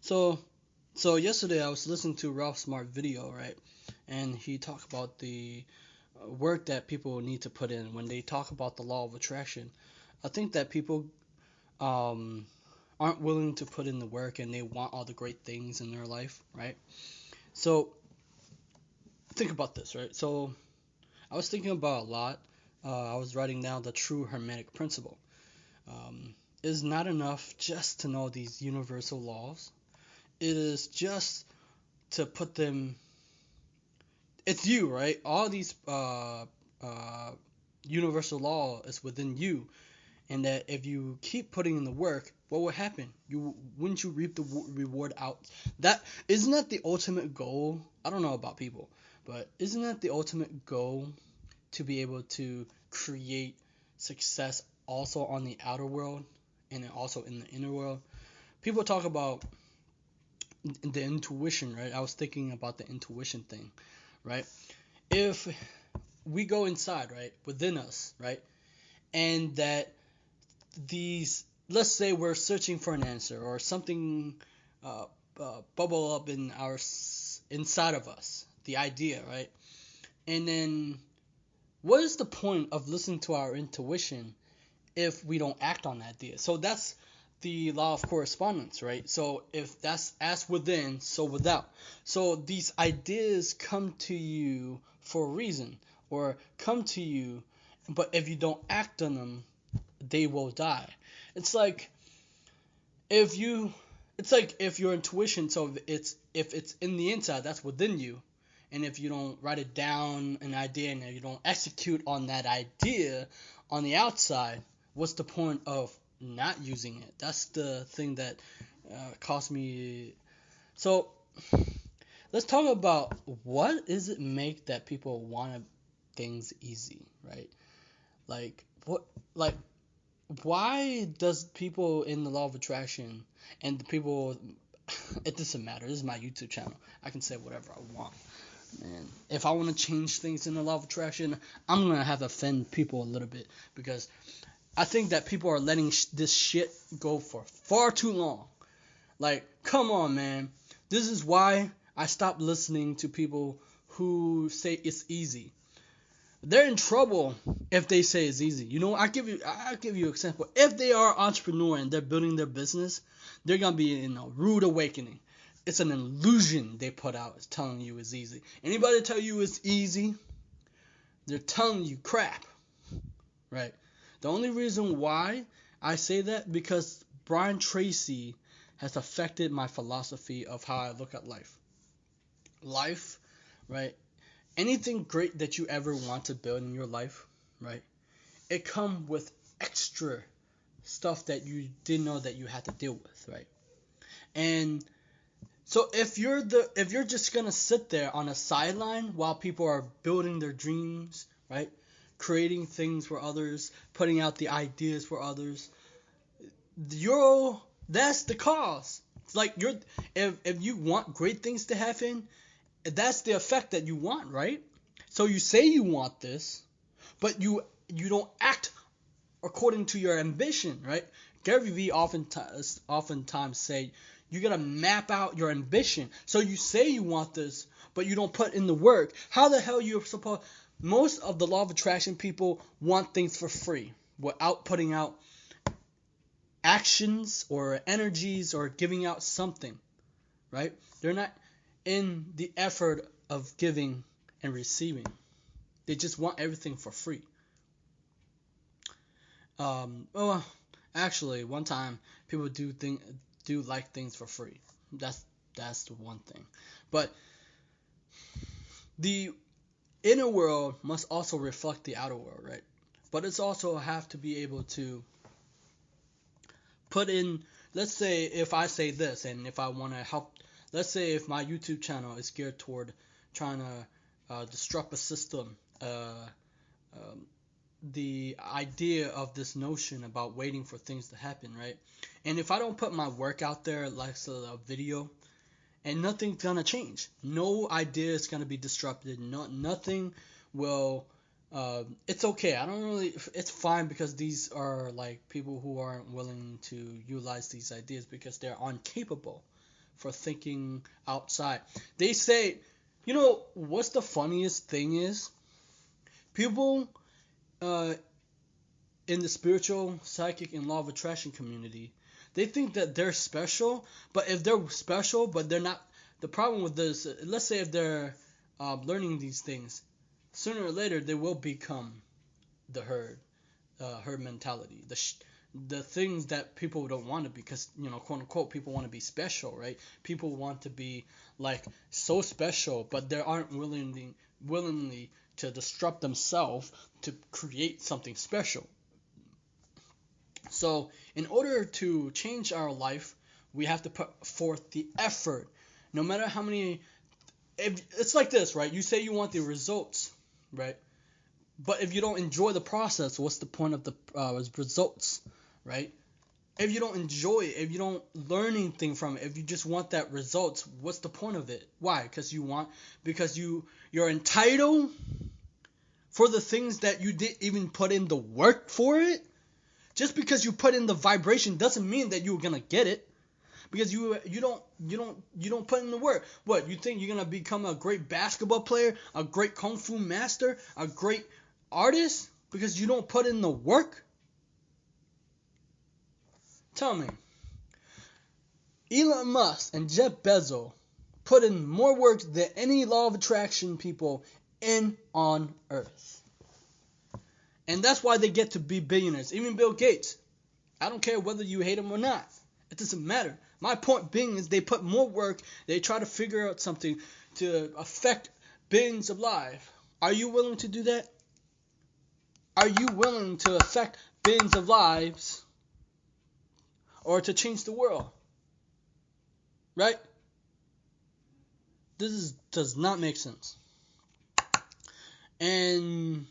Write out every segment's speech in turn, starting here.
So, so yesterday I was listening to Ralph Smart video, right? And he talked about the work that people need to put in when they talk about the law of attraction. I think that people um, aren't willing to put in the work and they want all the great things in their life, right? So think about this, right? So I was thinking about a lot. I was writing down the true Hermetic principle. Um, it is not enough just to know these universal laws. It is just to put them. It's you, right? All these uh, universal law is within you, and that if you keep putting in the work, what will happen? You wouldn't you reap the reward out? That isn't that the ultimate goal? I don't know about people, but isn't that the ultimate goal to be able to create success also on the outer world and then also in the inner world? People talk about the intuition, right? I was thinking about the intuition thing, right? If we go inside, right, within us, right, and that these, let's say we're searching for an answer or something uh, bubble up in our inside of us, the idea, right, and then what is the point of listening to our intuition if we don't act on that idea? So that's the law of correspondence, right? So if that's as within, so without. So these ideas come to you for a reason or come to you, but if you don't act on them, they will die. It's like if you it's like if your intuition, so if it's in the inside, that's within you, and if you don't write it down an idea and you don't execute on that idea on the outside, what's the point of not using it? That's the thing that cost me. So let's talk about what is it make that people want things easy, right? Like what, like why does people in the law of attraction and the people, it doesn't matter, this is my YouTube channel, I can say whatever I want, and if I want to change things in the law of attraction, I'm gonna have to offend people a little bit because I think that people are letting this shit go for far too long. Like, come on, man. This is why I stopped listening to people who say it's easy. They're in trouble if they say it's easy. You know, I give you an example. If they are an entrepreneur and they're building their business, they're gonna be in a rude awakening. It's an illusion they put out. It's telling you it's easy. Anybody tell you it's easy, they're telling you crap, right? The only reason why I say that because Brian Tracy has affected my philosophy of how I look at life. Life, right? Anything great that you ever want to build in your life, right? It come with extra stuff that you didn't know that you had to deal with, right? And so if you're just gonna sit there on a sideline while people are building their dreams, right? Creating things for others, putting out the ideas for others, you're that's the cause. It's like you're if you want great things to happen, that's the effect that you want, right? So you say you want this, but you don't act according to your ambition, right? Gary Vee oftentimes say you gotta map out your ambition. So you say you want this, but you don't put in the work. How the hell you're supposed? Most of the law of attraction people want things for free without putting out actions or energies or giving out something, right? They're not in the effort of giving and receiving. They just want everything for free. Well, actually, one time people do like things for free. That's the one thing. But the inner world must also reflect the outer world, right? But it's also have to be able to put in. Let's say if I say this, and if I want to help. Let's say if my YouTube channel is geared toward trying to disrupt a system, um, the idea of this notion about waiting for things to happen, right? And if I don't put my work out there, like a video, and nothing's gonna change. No idea is gonna be disrupted. Nothing will. It's okay. I don't really. It's fine because these are like people who aren't willing to utilize these ideas because they're incapable for thinking outside. They say, what's the funniest thing is? People in the spiritual, psychic, and law of attraction community, they think that they're special, but if they're special, but they're not, the problem with this, let's say if they're learning these things, sooner or later they will become the herd mentality, the things that people don't want to be, because quote unquote people want to be special, right? People want to be like so special, but they aren't willingly to disrupt themselves to create something special. So in order to change our life, we have to put forth the effort, no matter how many. If it's like this, right? You say you want the results, right? But if you don't enjoy the process, what's the point of the results, right? If you don't enjoy it, if you don't learn anything from it, if you just want that results, what's the point of it? Why? Because you're entitled for the things that you didn't even put in the work for it. Just because you put in the vibration doesn't mean that you're gonna get it. Because you don't put in the work. What, you think you're gonna become a great basketball player, a great kung fu master, a great artist because you don't put in the work? Tell me. Elon Musk and Jeff Bezos put in more work than any law of attraction people on Earth. And that's why they get to be billionaires. Even Bill Gates. I don't care whether you hate him or not. It doesn't matter. My point being is they put more work. They try to figure out something to affect billions of lives. Are you willing to do that? Are you willing to affect billions of lives or to change the world? Right? Does not make sense. And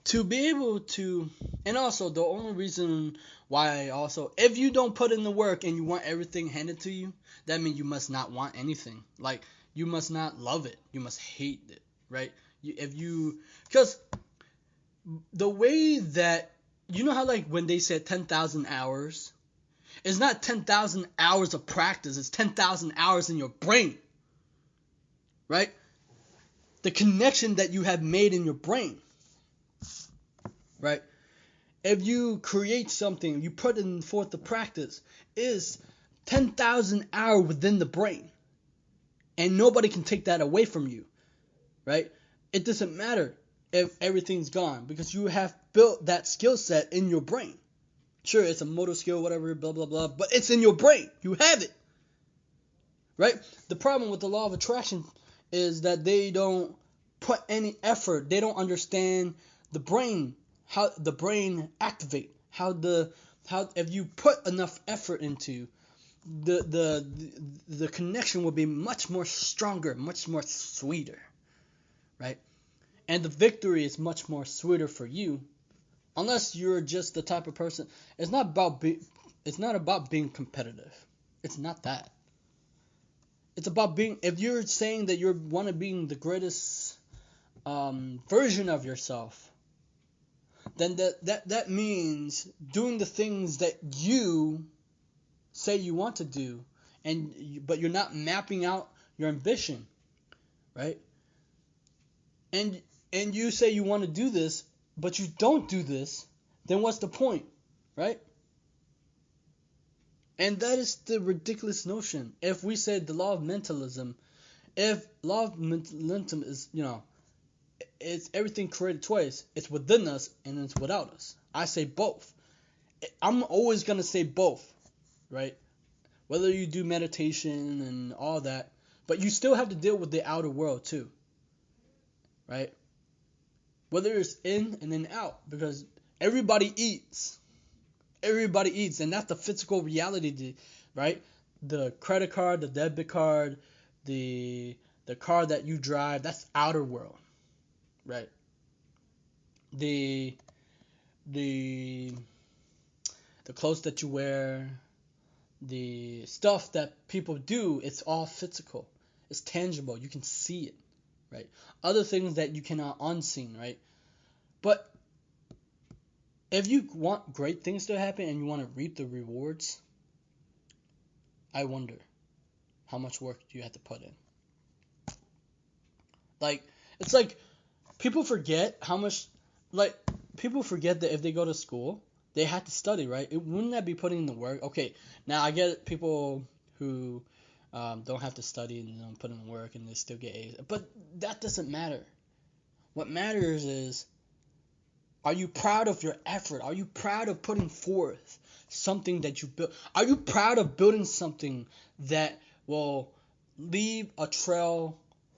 to be able to, and also the only reason why if you don't put in the work and you want everything handed to you, that means you must not want anything. Like, you must not love it. You must hate it, right? Because the way that, how like when they said 10,000 hours, it's not 10,000 hours of practice, it's 10,000 hours in your brain, right? The connection that you have made in your brain, right? If you create something, you put in forth the practice, is 10,000 hours within the brain. And nobody can take that away from you, right? It doesn't matter if everything's gone because you have built that skill set in your brain. Sure, it's a motor skill, whatever, blah, blah, blah, but it's in your brain. You have it, right? The problem with the law of attraction is that they don't put any effort. They don't understand the brain, how the brain activate, how if you put enough effort into the connection will be much more stronger, much more sweeter, right? And the victory is much more sweeter for you, unless you're just the type of person. It's not about being competitive. It's not that. It's about being. If you're saying that you want to be the greatest version of yourself, then that means doing the things that you say you want to do, but you're not mapping out your ambition, right? And you say you want to do this, but you don't do this, then what's the point, right? And that is the ridiculous notion. If we said the law of mentalism, if law of mentalism is, it's everything created twice. It's within us and it's without us. I say both. I'm always going to say both, right? Whether you do meditation and all that, but you still have to deal with the outer world too, right? Whether it's in and then out, because everybody eats, and that's the physical reality, right? The credit card, the debit card, the car that you drive, that's outer world, right? The clothes that you wear, the stuff that people do, it's all physical. It's tangible. You can see it, right? Other things that you cannot unseen, right? But if you want great things to happen and you want to reap the rewards, I wonder how much work you have to put in. Like, it's like people forget how much, like, people forget that if they go to school, they have to study, right? Wouldn't that be putting in the work? Okay, now I get people who don't have to study and don't put in the work and they still get A's, but that doesn't matter. What matters is, are you proud of your effort? Are you proud of putting forth something that you built? Are you proud of building something that will leave a trail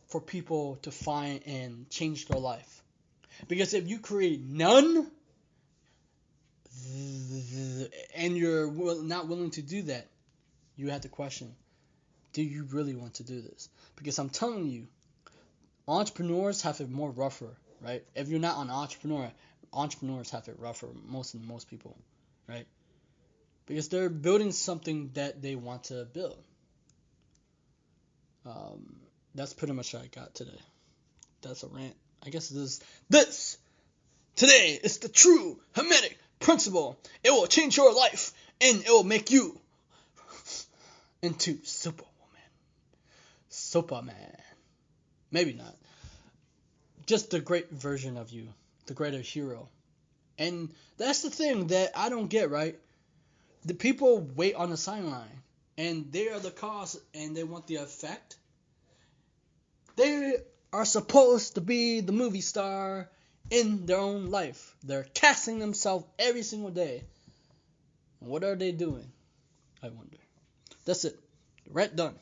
for people to find and change their life? Because if you create none and you're not willing to do that, you have to question, do you really want to do this? Because I'm telling you, entrepreneurs have it more rougher, right? If you're not an entrepreneur, entrepreneurs have it rougher, most people, right? Because they're building something that they want to build. That's pretty much what I got today. That's a rant. I guess this today is the true Hermetic principle. It will change your life and it will make you into Superman. Maybe not. Just the great version of you, the greater hero. And that's the thing that I don't get, right? The people wait on the sideline, and they are the cause, and they want the effect. They are supposed to be the movie star in their own life. They're casting themselves every single day. And what are they doing? I wonder. That's it. Rant done.